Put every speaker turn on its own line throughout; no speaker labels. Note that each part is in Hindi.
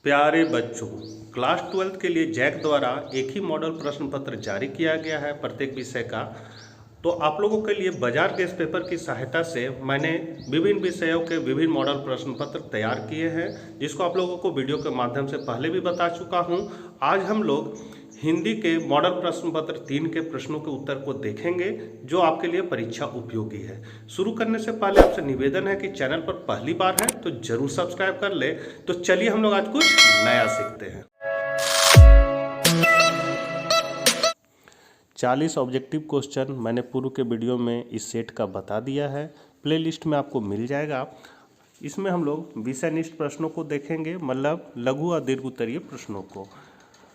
प्यारे बच्चों, क्लास 12th के लिए जैक द्वारा एक ही मॉडल प्रश्न पत्र जारी किया गया है प्रत्येक विषय का। तो आप लोगों के लिए बाजार गेस्ट पेपर की सहायता से मैंने विभिन्न विषयों के विभिन्न मॉडल प्रश्न पत्र तैयार किए हैं, जिसको आप लोगों को वीडियो के माध्यम से पहले भी बता चुका हूं। आज हम लोग हिंदी के मॉडल प्रश्न पत्र 3 के प्रश्नों के उत्तर को देखेंगे, जो आपके लिए परीक्षा उपयोगी है। शुरू करने से पहले आपसे निवेदन है कि चैनल पर पहली बार है तो जरूर सब्सक्राइब कर ले। तो चलिए हम लोग आज कुछ नया सीखते हैं। 40 ऑब्जेक्टिव क्वेश्चन मैंने पूर्व के वीडियो में इस सेट का बता दिया है, प्लेलिस्ट में आपको मिल जाएगा। इसमें हम लोग विषयनिष्ठ प्रश्नों को देखेंगे, मतलब लघु और दीर्घ उत्तरीय प्रश्नों को।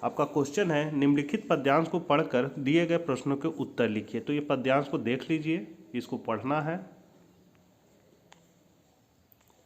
आपका क्वेश्चन है, निम्नलिखित पद्यांश को पढ़कर दिए गए प्रश्नों के उत्तर लिखिए। तो ये पद्यांश को देख लीजिए, इसको पढ़ना है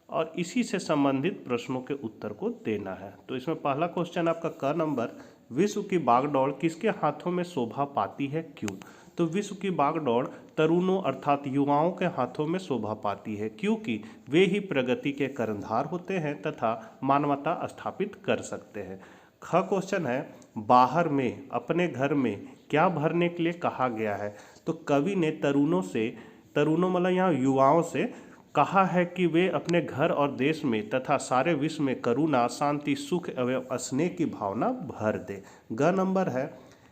और इसी से संबंधित प्रश्नों के उत्तर को देना है। तो इसमें पहला क्वेश्चन आपका क नंबर, विश्व की बागडोर किसके हाथों में शोभा पाती है, क्यों? तो विश्व की बागडोर तरुणों अर्थात युवाओं के हाथों में शोभा पाती है, क्योंकि वे ही प्रगति के कर्णधार होते हैं तथा मानवता स्थापित कर सकते हैं। ख क्वेश्चन है, बाहर में अपने घर में क्या भरने के लिए कहा गया है? तो कवि ने तरुणों मतलब यहाँ युवाओं से कहा है कि वे अपने घर और देश में तथा सारे विश्व में करुणा, शांति, सुख एवं स्नेह की भावना भर दे। ग नंबर है,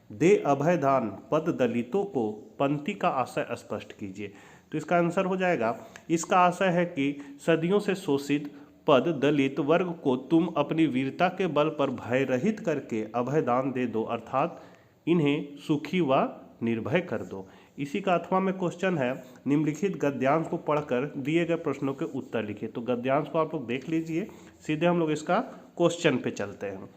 दे अभय दान पद दलितों को, पंक्ति का आशय स्पष्ट कीजिए। तो इसका आंसर हो जाएगा, इसका आशय है कि सदियों से शोषित पद दलित वर्ग को तुम अपनी वीरता के बल पर भय रहित करके अभय दान दे दो, अर्थात इन्हें सुखी व निर्भय कर दो। इसी का 8वां में क्वेश्चन है, निम्नलिखित गद्यांश को पढ़कर दिए गए प्रश्नों के उत्तर लिखिए। तो गद्यांश को आप लोग देख लीजिए, सीधे हम लोग इसका क्वेश्चन पे चलते हैं।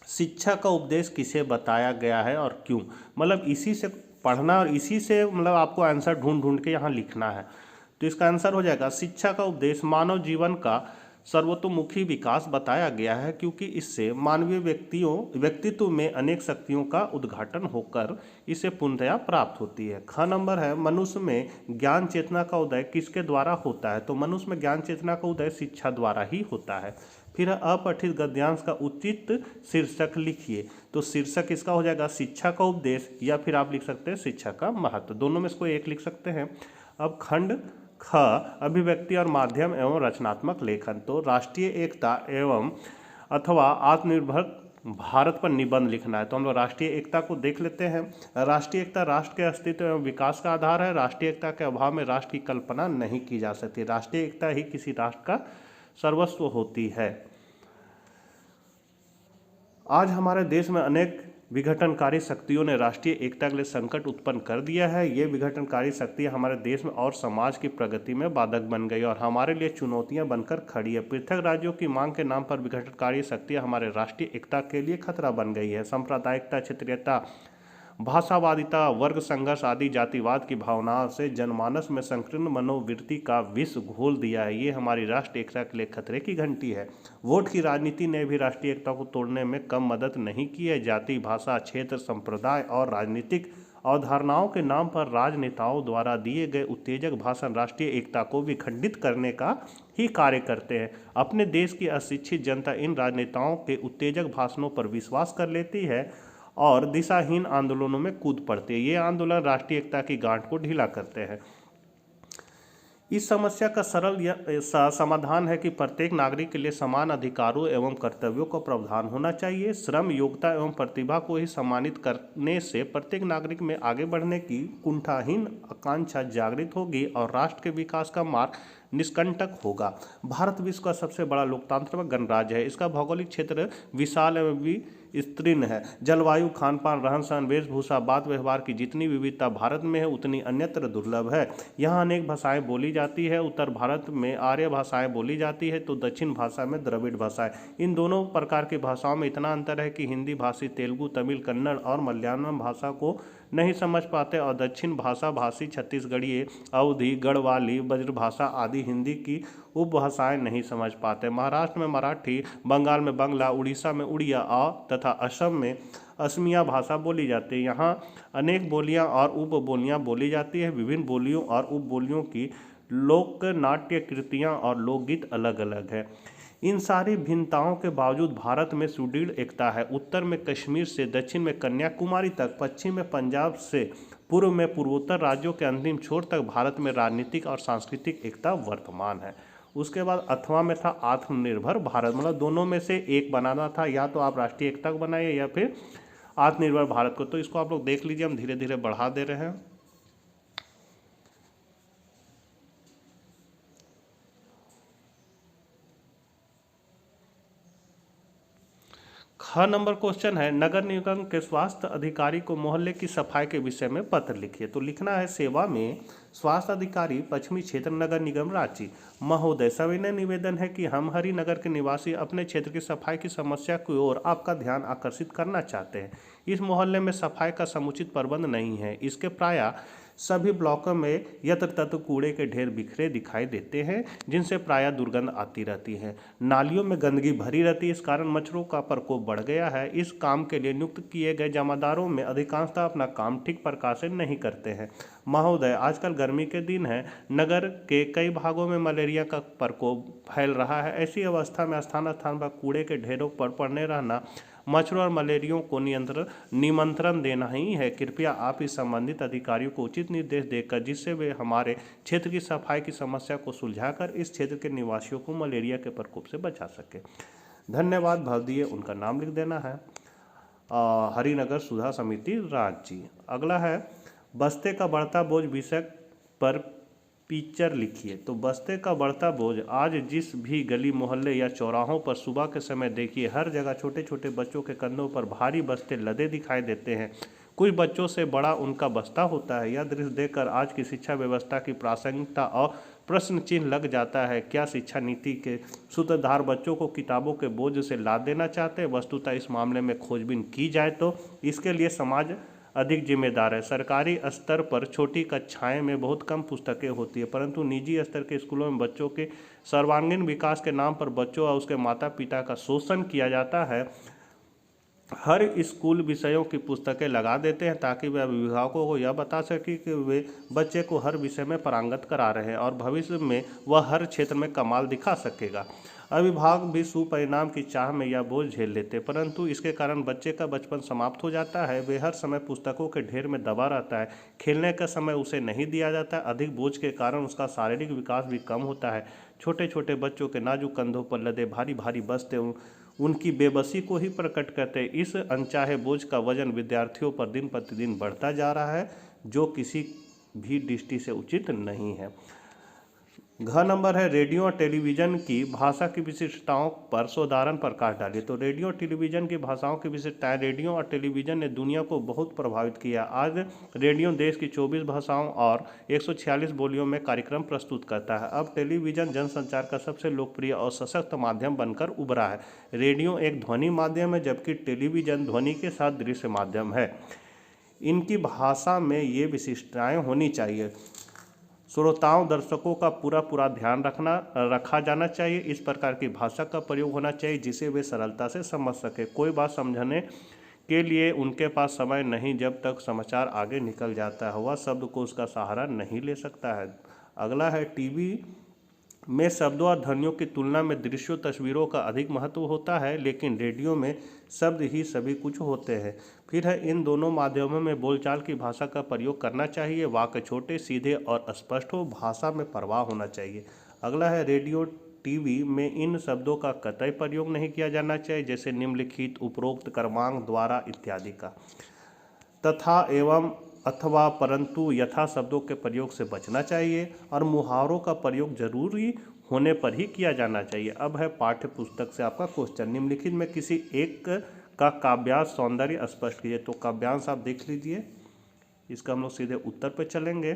शिक्षा का उपदेश किसे बताया गया है और क्यों? मतलब इसी से पढ़ना और इसी से मतलब आपको आंसर ढूंढ ढूंढ के यहाँ लिखना है। तो इसका आंसर हो जाएगा, शिक्षा का उपदेश मानव जीवन का सर्वतोमुखी विकास बताया गया है, क्योंकि इससे मानवीय व्यक्तित्व में अनेक शक्तियों का उद्घाटन होकर इसे पूर्णतया प्राप्त होती है। ख नंबर है, मनुष्य में ज्ञान चेतना का उदय किसके द्वारा होता है? तो मनुष्य में ज्ञान चेतना का उदय शिक्षा द्वारा ही होता है। फिर अपठित गद्यांश का उचित शीर्षक लिखिए। तो शीर्षक इसका हो जाएगा शिक्षा का उपदेश, या फिर आप लिख सकते हैं शिक्षा का महत्व, दोनों में इसको एक लिख सकते हैं। अब खंड ख, अभिव्यक्ति और माध्यम एवं रचनात्मक लेखन। तो राष्ट्रीय एकता एवं अथवा आत्मनिर्भर भारत पर निबंध लिखना है। तो हम लोग राष्ट्रीय एकता को देख लेते हैं। राष्ट्रीय एकता राष्ट्र के अस्तित्व एवं विकास का आधार है। राष्ट्रीय एकता के अभाव में राष्ट्र की कल्पना नहीं की जा सकती। राष्ट्रीय एकता ही किसी राष्ट्र का सर्वस्व होती है। आज हमारे देश में अनेक विघटनकारी शक्तियों ने राष्ट्रीय एकता के लिए संकट उत्पन्न कर दिया है। ये विघटनकारी शक्तियां हमारे देश में और समाज की प्रगति में बाधक बन गई और हमारे लिए चुनौतियां बनकर खड़ी है। पृथक राज्यों की मांग के नाम पर विघटनकारी शक्तियां हमारे राष्ट्रीय एकता के लिए खतरा बन गई है। सांप्रदायिकता, क्षेत्रीयता, भाषावादिता, वर्ग संघर्ष आदि जातिवाद की भावनाओं से जनमानस में संकीर्ण मनोवृत्ति का विष घोल दिया है। ये हमारी राष्ट्रीय एकता के लिए खतरे की घंटी है। वोट की राजनीति ने भी राष्ट्रीय एकता को तोड़ने में कम मदद नहीं की है। जाति, भाषा, क्षेत्र, संप्रदाय और राजनीतिक अवधारणाओं के नाम पर राजनेताओं द्वारा दिए गए उत्तेजक भाषण राष्ट्रीय एकता को विखंडित करने का ही कार्य करते हैं। अपने देश की अशिक्षित जनता इन राजनेताओं के उत्तेजक भाषणों पर विश्वास कर लेती है और दिशाहीन आंदोलनों में कूद पड़ते हैं। ये आंदोलन राष्ट्रीय एकता की गांठ को ढीला करते हैं। इस समस्या का सरल समाधान है कि प्रत्येक नागरिक के लिए समान अधिकारों एवं कर्तव्यों का प्रावधान होना चाहिए। श्रम, योग्यता एवं प्रतिभा को ही सम्मानित करने से प्रत्येक नागरिक में आगे बढ़ने की कुंठाहीन आकांक्षा जागृत होगी और राष्ट्र के विकास का मार्ग निष्कंटक होगा। भारत विश्व का सबसे बड़ा लोकतांत्रिक गणराज्य है। इसका भौगोलिक क्षेत्र विशाल एवं विस्तीर्ण है। जलवायु, खान पान, रहन सहन, वेशभूषा, बात व्यवहार की जितनी विविधता भारत में है उतनी अन्यत्र दुर्लभ है। यहाँ अनेक भाषाएं बोली जाती है। उत्तर भारत में आर्य भाषाएं बोली जाती है तो दक्षिण भाषा में द्रविड़ भाषाएं। इन दोनों प्रकार की भाषाओं में इतना अंतर है कि हिंदी भाषी तेलुगु, तमिल, कन्नड़ और मलयालम भाषा को नहीं समझ पाते और दक्षिण भाषा भाषी छत्तीसगढ़ी, अवधी, गढ़वाली, ब्रजभाषा आदि हिंदी की उपभाषाएं नहीं समझ पाते। महाराष्ट्र में मराठी, बंगाल में बंगला, उड़ीसा में उड़िया तथा असम में असमिया भाषा बोली जाती है। यहाँ अनेक बोलियां और उपबोलियां बोली जाती है। विभिन्न बोलियों और उपबोलियों की लोक नाट्य कृतियाँ और लोकगीत अलग अलग है। इन सारी भिन्नताओं के बावजूद भारत में सुदृढ़ एकता है। उत्तर में कश्मीर से दक्षिण में कन्याकुमारी तक, पश्चिम में पंजाब से पूर्व में पूर्वोत्तर राज्यों के अंतिम छोर तक भारत में राजनीतिक और सांस्कृतिक एकता वर्तमान है। उसके बाद अथवा में था आत्मनिर्भर भारत, मतलब दोनों में से एक बनाना था, या तो आप राष्ट्रीय एकता को बनाइए या फिर आत्मनिर्भर भारत को। तो इसको आप लोग देख लीजिए, हम धीरे धीरे बढ़ा दे रहे हैं। ख नंबर क्वेश्चन है, नगर निगम के स्वास्थ्य अधिकारी को मोहल्ले की सफाई के विषय में पत्र लिखिए। तो लिखना है, सेवा में स्वास्थ्य अधिकारी, पश्चिमी क्षेत्र, नगर निगम रांची। महोदय, सविनय निवेदन है कि हम हरिनगर के निवासी अपने क्षेत्र की सफाई की समस्या की ओर आपका ध्यान आकर्षित करना चाहते हैं। इस मोहल्ले में सफाई का समुचित प्रबंध नहीं है। इसके प्रायः सभी ब्लॉकों में यत्र तत्र कूड़े के ढेर बिखरे दिखाई देते हैं, जिनसे प्रायः दुर्गंध आती रहती है। नालियों में गंदगी भरी रहती है, इस कारण मच्छरों का प्रकोप बढ़ गया है। इस काम के लिए नियुक्त किए गए जमादारों में अधिकांशतः अपना काम ठीक प्रकार से नहीं करते हैं। महोदय, आजकल गर्मी के दिन है, नगर के कई भागों में मलेरिया का प्रकोप फैल रहा है। ऐसी अवस्था में स्थान स्थान पर कूड़े के ढेरों पर पड़ने रहना मच्छरों और मलेरियों को निमंत्रण देना ही है। कृपया आप इस संबंधित अधिकारियों को उचित निर्देश देकर, जिससे वे हमारे क्षेत्र की सफाई की समस्या को सुलझाकर इस क्षेत्र के निवासियों को मलेरिया के प्रकोप से बचा सके। धन्यवाद भर दिए, उनका नाम लिख देना है। हरिनगर सुधा समिति रांची। अगला है, बस्ते का बढ़ता बोझ विषय पर पिक्चर लिखिए। तो बस्ते का बढ़ता बोझ आज जिस भी गली मोहल्ले या चौराहों पर सुबह के समय देखिए, हर जगह छोटे छोटे बच्चों के कंधों पर भारी बस्ते लदे दिखाई देते हैं। कुछ बच्चों से बड़ा उनका बस्ता होता है। यह दृश्य देखकर आज की शिक्षा व्यवस्था की प्रासंगिकता और प्रश्न चिन्ह लग जाता है। क्या शिक्षा नीति के सूत्रधार बच्चों को किताबों के बोझ से लाद देना चाहते हैं? वस्तुतः इस मामले में खोजबीन की जाए तो इसके लिए समाज अधिक जिम्मेदार है। सरकारी स्तर पर छोटी कक्षाएं में बहुत कम पुस्तकें होती है, परंतु निजी स्तर के स्कूलों में बच्चों के सर्वांगीण विकास के नाम पर बच्चों और उसके माता पिता का शोषण किया जाता है। हर स्कूल विषयों की पुस्तकें लगा देते हैं ताकि वे अभिभावकों को यह बता सके कि वे बच्चे को हर विषय में पारंगत करा रहे हैं और भविष्य में वह हर क्षेत्र में कमाल दिखा सकेगा। अभिभावक भी सुपरिणाम की चाह में यह बोझ झेल लेते, परंतु इसके कारण बच्चे का बचपन समाप्त हो जाता है। वे हर समय पुस्तकों के ढेर में दबा रहता है। खेलने का समय उसे नहीं दिया जाता। अधिक बोझ के कारण उसका शारीरिक विकास भी कम होता है। छोटे छोटे बच्चों के नाजुक कंधों पर लदे भारी भारी बस्ते उनकी बेबसी को ही प्रकट करते हैं। इस अनचाहे बोझ का वजन विद्यार्थियों पर दिन प्रतिदिन बढ़ता जा रहा है, जो किसी भी दृष्टि से उचित नहीं है। घ नंबर है, रेडियो और टेलीविज़न की भाषा की विशिष्टताओं पर साधारण प्रकाश डालिए। तो रेडियो और टेलीविज़न की भाषाओं की विशिष्टताएं। रेडियो और टेलीविज़न ने दुनिया को बहुत प्रभावित किया। आज रेडियो देश की 24 भाषाओं और 146 बोलियों में कार्यक्रम प्रस्तुत करता है। अब टेलीविज़न जनसंचार का सबसे लोकप्रिय और सशक्त माध्यम बनकर उभरा है। रेडियो एक ध्वनि माध्यम है, जबकि टेलीविज़न ध्वनि के साथ दृश्य माध्यम है। इनकी भाषा में ये विशिष्टताएँ होनी चाहिए। श्रोताओं, दर्शकों का पूरा ध्यान रखा जाना चाहिए। इस प्रकार की भाषा का प्रयोग होना चाहिए जिसे वे सरलता से समझ सके। कोई बात समझने के लिए उनके पास समय नहीं। जब तक समाचार आगे निकल जाता है, वह शब्द को उसका सहारा नहीं ले सकता है। अगला है, टीवी में शब्दों और ध्वनियों की तुलना में दृश्यों तस्वीरों का अधिक महत्व होता है, लेकिन रेडियो में शब्द ही सभी कुछ होते हैं। फिर है, इन दोनों माध्यमों में बोलचाल की भाषा का प्रयोग करना चाहिए। वाक्य छोटे, सीधे और स्पष्ट हो। भाषा में प्रवाह होना चाहिए। अगला है, रेडियो टीवी में इन शब्दों का कतई प्रयोग नहीं किया जाना चाहिए, जैसे निम्नलिखित, उपरोक्त, क्रमांक, द्वारा इत्यादि का। तथा, एवं, अथवा, परंतु, यथा शब्दों के प्रयोग से बचना चाहिए और मुहावरों का प्रयोग जरूरी होने पर ही किया जाना चाहिए। अब है पाठ्य पुस्तक से आपका क्वेश्चन, निम्नलिखित में किसी एक का काव्यांश सौंदर्य स्पष्ट कीजिए। तो काव्यांश आप देख लीजिए, इसका हम लोग सीधे उत्तर पे चलेंगे।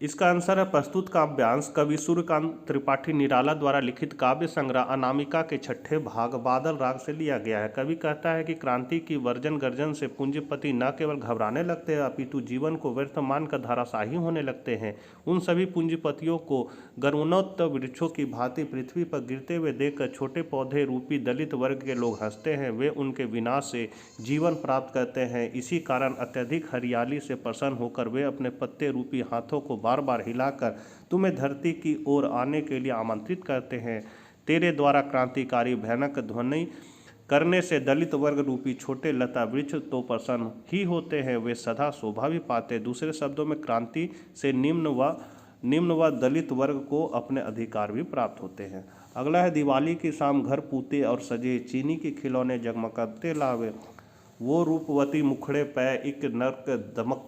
इसका आंसर है, प्रस्तुत काव्यांश कवि सूर्यकांत त्रिपाठी निराला द्वारा लिखित काव्य संग्रह अनामिका के 6ठे भाग बादल राग से लिया गया है। कवि कहता है कि क्रांति की वर्जन गर्जन से पूंजीपति न केवल घबराने लगते हैं, अपितु जीवन को व्यर्थ मानकर धराशाही होने लगते हैं। उन सभी पूंजीपतियों को गगनोत्तर वृक्षों की भांति पृथ्वी पर गिरते हुए देखकर छोटे पौधे रूपी दलित वर्ग के लोग हंसते हैं। वे उनके विनाश से जीवन प्राप्त करते हैं। इसी कारण अत्यधिक हरियाली से प्रसन्न होकर वे अपने पत्ते रूपी हाथों को बार बार हिलाकर तुम्हें धरती की ओर आने के लिए आमंत्रित करते हैं। तेरे द्वारा क्रांतिकारी भयानक ध्वनि करने से दलित वर्ग रूपी छोटे लता वृक्ष तो प्रसन्न ही होते हैं, वे सदा शोभा भी पाते। दूसरे शब्दों में क्रांति से निम्न व दलित वर्ग को अपने अधिकार भी प्राप्त होते हैं। अगला है दिवाली की शाम घर पूते और सजे, चीनी के खिलौने जगमगाते लावे, वो रूपवती मुखड़े पै एक नर्क दमक,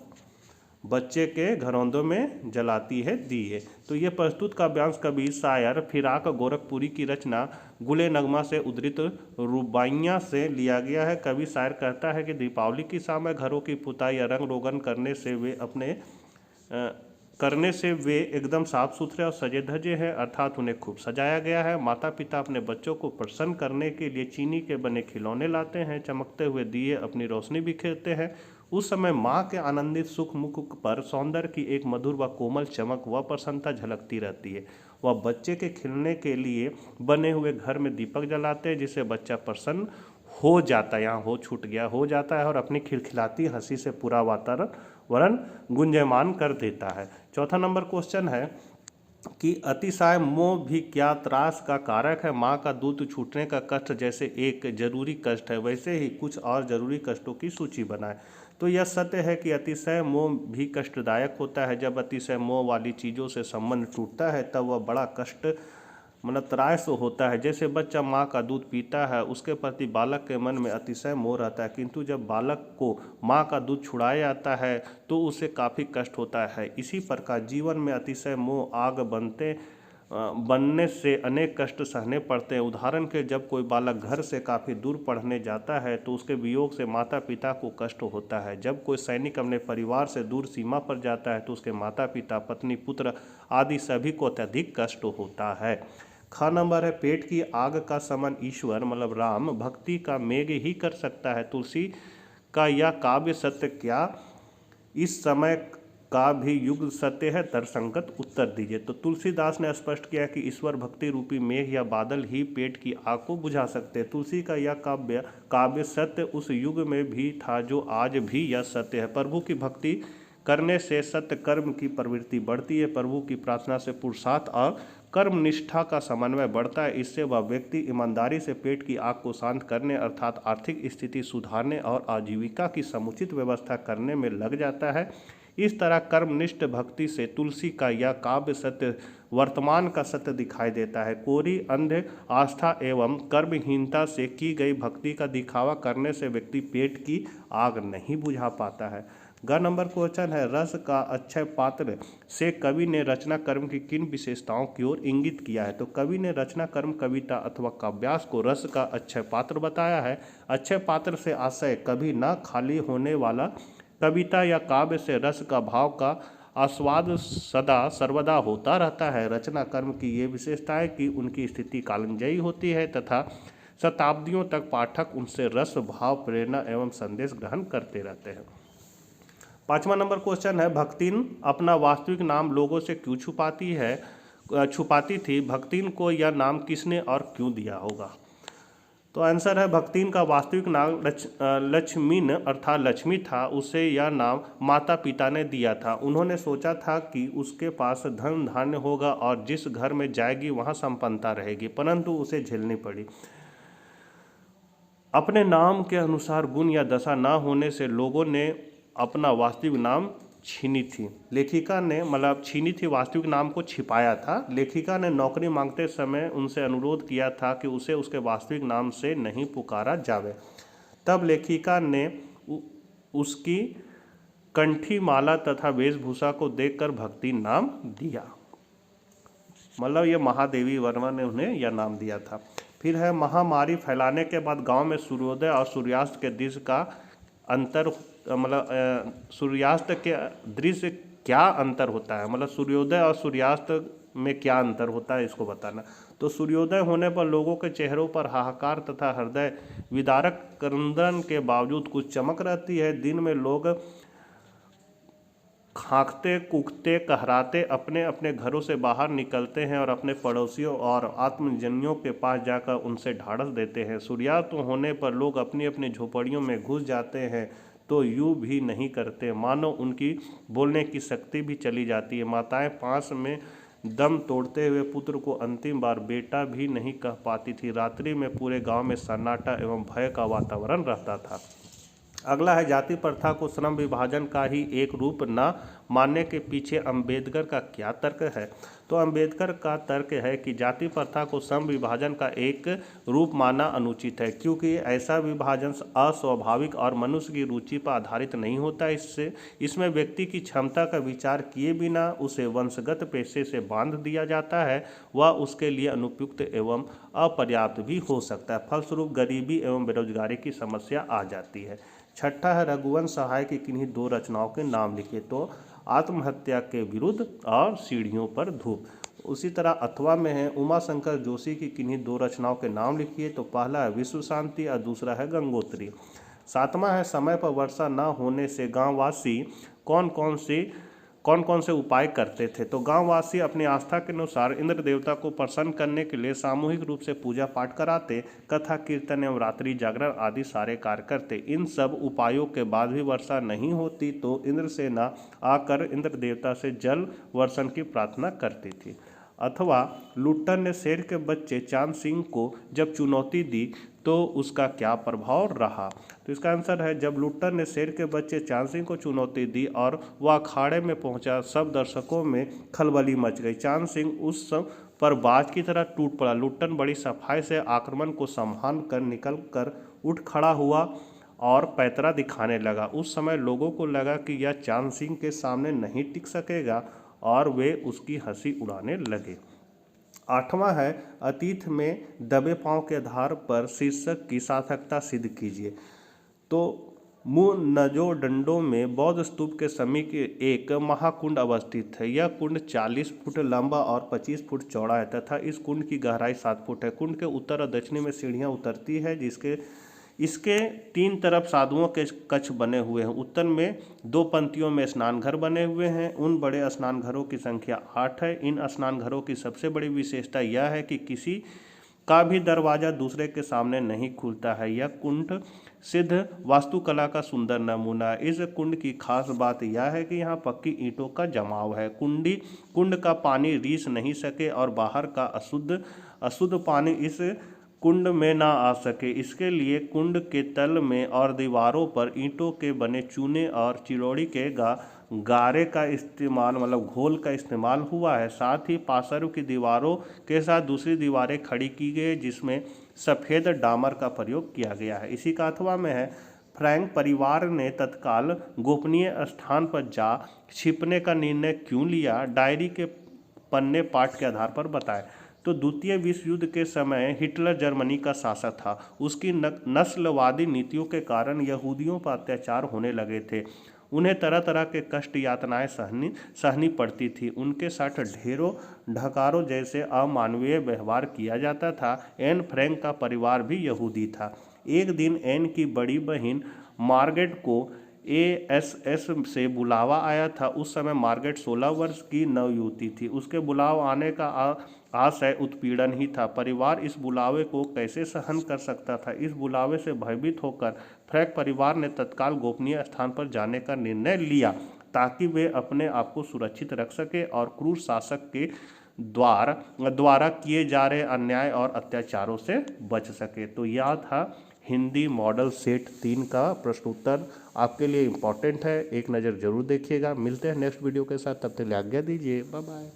बच्चे के घरौंदों में जलाती है दिए। तो ये प्रस्तुत काव्यांश कवि शायर फिराक गोरखपुरी की रचना गुले नगमा से उद्धृत रुबाइयाँ से लिया गया है। कवि शायर कहता है कि दीपावली की शाम में घरों की पुताई या रंग रोगन करने से वे एकदम साफ सुथरे और सजे धजे हैं, अर्थात उन्हें खूब सजाया गया है। माता पिता अपने बच्चों को प्रसन्न करने के लिए चीनी के बने खिलौने लाते हैं, चमकते हुए दिए अपनी रोशनी बिखेरते हैं। उस समय माँ के आनंदित सुख मुख पर सौंदर्य की एक मधुर व कोमल चमक व प्रसन्नता झलकती रहती है। वह बच्चे के खिलने के लिए बने हुए घर में दीपक जलाते हैं, जिससे बच्चा प्रसन्न हो जाता है, यहाँ हो छूट गया, हो जाता है और अपनी खिलखिलाती हंसी से पूरा वातावरण गुंजयमान कर देता है। चौथा नंबर क्वेश्चन है कि अतिशय मोह भी क्या त्रास का कारक है। माँ का दूध छूटने का कष्ट जैसे एक जरूरी कष्ट है, वैसे ही कुछ और जरूरी कष्टों की सूची बनाएं। तो यह सत्य है कि अतिशय मोह भी कष्टदायक होता है। जब अतिशय मोह वाली चीज़ों से संबंध टूटता है तब वह बड़ा कष्ट त्रास होता है। जैसे बच्चा माँ का दूध पीता है, उसके प्रति बालक के मन में अतिशय मोह रहता है, किंतु जब बालक को माँ का दूध छुड़ाया जाता है तो उसे काफ़ी कष्ट होता है। इसी प्रकार जीवन में अतिशय मोह आग बनने से अनेक कष्ट सहने पड़ते हैं। उदाहरण के जब कोई बालक घर से काफ़ी दूर पढ़ने जाता है तो उसके वियोग से माता पिता को कष्ट होता है। जब कोई सैनिक अपने परिवार से दूर सीमा पर जाता है तो उसके माता पिता पत्नी पुत्र आदि सभी को अत्यधिक कष्ट होता है। ख नंबर है पेट की आग का समन ईश्वर राम भक्ति का मेघ ही कर सकता है। तुलसी का यह काव्य सत्य क्या इस समय का भी युग सत्य है? तर्कसंगत उत्तर दीजिए। तो तुलसीदास ने स्पष्ट किया कि ईश्वर भक्ति रूपी मेघ या बादल ही पेट की आग को बुझा सकते हैं। तुलसी का यह काव्य सत्य उस युग में भी था जो आज भी यह सत्य है। प्रभु की भक्ति करने से सत्य कर्म की प्रवृत्ति बढ़ती है। प्रभु की प्रार्थना से पुरुषार्थ और कर्म निष्ठा का समन्वय बढ़ता है। इससे वह व्यक्ति ईमानदारी से पेट की आग को शांत करने अर्थात आर्थिक स्थिति सुधारने और आजीविका की समुचित व्यवस्था करने में लग जाता है। इस तरह कर्मनिष्ठ भक्ति से तुलसी का यह काव्य सत्य वर्तमान का सत्य दिखाई देता है। कोरी अंध आस्था एवं कर्महीनता से की गई भक्ति का दिखावा करने से व्यक्ति पेट की आग नहीं बुझा पाता है। ग नंबर क्वेश्चन है रस का अक्षय पात्र से कवि ने रचना कर्म की किन विशेषताओं की ओर इंगित किया है? तो कवि ने रचना कर्म कविता अथवा काव्यास को रस का अक्षय पात्र बताया है। अक्षय पात्र से आशय कभी न खाली होने वाला कविता या काव्य से रस का भाव का आस्वाद सदा सर्वदा होता रहता है। रचना कर्म की ये विशेषता है कि उनकी स्थिति कालंजयी होती है तथा शताब्दियों तक पाठक उनसे रस भाव प्रेरणा एवं संदेश ग्रहण करते रहते हैं। पांचवा नंबर क्वेश्चन है भक्तिन अपना वास्तविक नाम लोगों से क्यों छुपाती थी? भक्तिन को यह नाम किसने और क्यों दिया होगा? तो आंसर है भक्तिन का वास्तविक नाम लक्ष्मीन अर्थात लक्ष्मी था। उसे यह नाम माता पिता ने दिया था। उन्होंने सोचा था कि उसके पास धन धान्य होगा और जिस घर में जाएगी वहाँ संपन्नता रहेगी, परंतु उसे झेलनी पड़ी। अपने नाम के अनुसार गुण या दशा न होने से लोगों ने अपना वास्तविक नाम छीनी थी। लेखिका ने छीनी थी, वास्तविक नाम को छिपाया था। लेखिका ने नौकरी मांगते समय उनसे अनुरोध किया था कि उसे उसके वास्तविक नाम से नहीं पुकारा जावे। तब लेखिका ने उसकी कंठी माला तथा वेशभूषा को देखकर भक्ति नाम दिया। ये महादेवी वर्मा ने उन्हें यह नाम दिया था। फिर है महामारी फैलाने के बाद गांव में सूर्योदय और सूर्यास्त के दृश्य का अंतर सूर्यास्त के दृश्य क्या अंतर होता है? सूर्योदय और सूर्यास्त में क्या अंतर होता है, इसको बताना। तो सूर्योदय होने पर लोगों के चेहरों पर हाहाकार तथा हृदय विदारक क्रंदन के बावजूद कुछ चमक रहती है। दिन में लोग खांकते कूकते कहराते अपने अपने घरों से बाहर निकलते हैं और अपने पड़ोसियों और आत्मजनियों के पास जाकर उनसे ढाढ़स देते हैं। सूर्यास्त होने पर लोग अपनी अपनी झोपड़ियों में घुस जाते हैं। तो यूं भी नहीं करते, मानो उनकी बोलने की शक्ति भी चली जाती है। माताएं पास में दम तोड़ते हुए पुत्र को अंतिम बार बेटा भी नहीं कह पाती थी। रात्रि में पूरे गांव में सन्नाटा एवं भय का वातावरण रहता था। अगला है जाति प्रथा को श्रम विभाजन का ही एक रूप न मानने के पीछे अंबेडकर का क्या तर्क है। तो अंबेडकर का तर्क है कि जाति प्रथा को श्रम विभाजन का एक रूप मानना अनुचित है, क्योंकि ऐसा विभाजन अस्वाभाविक और मनुष्य की रुचि पर आधारित नहीं होता। इसमें व्यक्ति की क्षमता का विचार किए बिना उसे वंशगत पेशे से बांध दिया जाता है। वह उसके लिए अनुपयुक्त एवं अपर्याप्त भी हो सकता है। फलस्वरूप गरीबी एवं बेरोजगारी की समस्या आ जाती है। छठा है रघुवंश सहाय की किन्हीं दो रचनाओं के नाम लिखिए। तो आत्महत्या के विरुद्ध और सीढ़ियों पर धूप। उसी तरह अथवा में है उमा शंकर जोशी की किन्हीं दो रचनाओं के नाम लिखिए। तो पहला है विश्व शांति और दूसरा है गंगोत्री। सातवां है समय पर वर्षा न होने से गांववासी कौन कौन से उपाय करते थे। तो गांववासी अपनी आस्था के अनुसार इंद्र देवता को प्रसन्न करने के लिए सामूहिक रूप से पूजा पाठ कराते, कथा कीर्तन एवं रात्रि जागरण आदि सारे कार्य करते। इन सब उपायों के बाद भी वर्षा नहीं होती तो इंद्रसेना आकर इंद्र देवता से जल वर्षण की प्रार्थना करती थी। अथवा लुट्टन ने शेर के बच्चे चांद सिंह को जब चुनौती दी तो उसका क्या प्रभाव रहा। तो इसका आंसर है जब लुट्टन ने शेर के बच्चे चांद सिंह को चुनौती दी और वह अखाड़े में पहुंचा, सब दर्शकों में खलबली मच गई। चांद सिंह उस पर बाज की तरह टूट पड़ा। लुट्टन बड़ी सफाई से आक्रमण को संभाल कर निकल कर उठ खड़ा हुआ और पैतरा दिखाने लगा। उस समय लोगों को लगा कि यह चांद सिंह के सामने नहीं टिक सकेगा और वे उसकी हंसी उड़ाने लगे। आठवां है अतीत में दबे पांव के आधार पर शीर्षक की सार्थकता सिद्ध कीजिए। तो मुनजोदडो में बौद्ध स्तूप के समीप एक महाकुंड अवस्थित है। यह कुंड 40 फुट लंबा और 25 फुट चौड़ा है तथा इस कुंड की गहराई 7 फुट है। कुंड के उत्तर और दक्षिण में सीढ़ियां उतरती है, इसके 3 तरफ साधुओं के कक्ष बने हुए हैं। उत्तर में 2 पंक्तियों में स्नान घर बने हुए हैं। उन बड़े स्नान घरों की संख्या 8 है। इन स्नान घरों की सबसे बड़ी विशेषता यह है कि किसी का भी दरवाजा दूसरे के सामने नहीं खुलता है। यह कुंड सिद्ध वास्तुकला का सुंदर नमूना है। इस कुंड की खास बात यह है कि यहाँ पक्की ईंटों का जमाव है। कुंड का पानी रीस नहीं सके और बाहर का अशुद्ध पानी इस कुंड में ना आ सके, इसके लिए कुंड के तल में और दीवारों पर ईंटों के बने चूने और चिरौड़ी के गारे का इस्तेमाल मतलब घोल का इस्तेमाल हुआ है। साथ ही पार्श्व की दीवारों के साथ दूसरी दीवारें खड़ी की गई जिसमें सफ़ेद डामर का प्रयोग किया गया है। इसी का अथवा में है फ्रैंक परिवार ने तत्काल गोपनीय स्थान पर जा छिपने का निर्णय क्यों लिया, डायरी के पन्ने पाठ के आधार पर बताएं। तो द्वितीय विश्व युद्ध के समय हिटलर जर्मनी का शासक था। उसकी नस्लवादी नीतियों के कारण यहूदियों पर अत्याचार होने लगे थे। उन्हें तरह तरह के कष्ट यातनाएं सहनी पड़ती थी। उनके साथ ढेरों ढकारों जैसे अमानवीय व्यवहार किया जाता था। एन फ्रैंक का परिवार भी यहूदी था। एक दिन एन की बड़ी बहन मार्गरेट को एएसएस से बुलावा आया था। उस समय मार्गरेट 16 वर्ष की नवयुवती थी। उसके बुलाव आने का आशय उत्पीड़न ही था। परिवार इस बुलावे को कैसे सहन कर सकता था। इस बुलावे से भयभीत होकर फ्रैंक परिवार ने तत्काल गोपनीय स्थान पर जाने का निर्णय लिया ताकि वे अपने आप को सुरक्षित रख सके और क्रूर शासक के द्वारा किए जा रहे अन्याय और अत्याचारों से बच सके। तो यह था हिंदी मॉडल सेट 3 का प्रश्न उत्तर। आपके लिए इम्पोर्टेंट है, एक नज़र जरूर देखिएगा। मिलते हैं नेक्स्ट वीडियो के साथ, तब तक आज्ञा दीजिए, बाय बाय।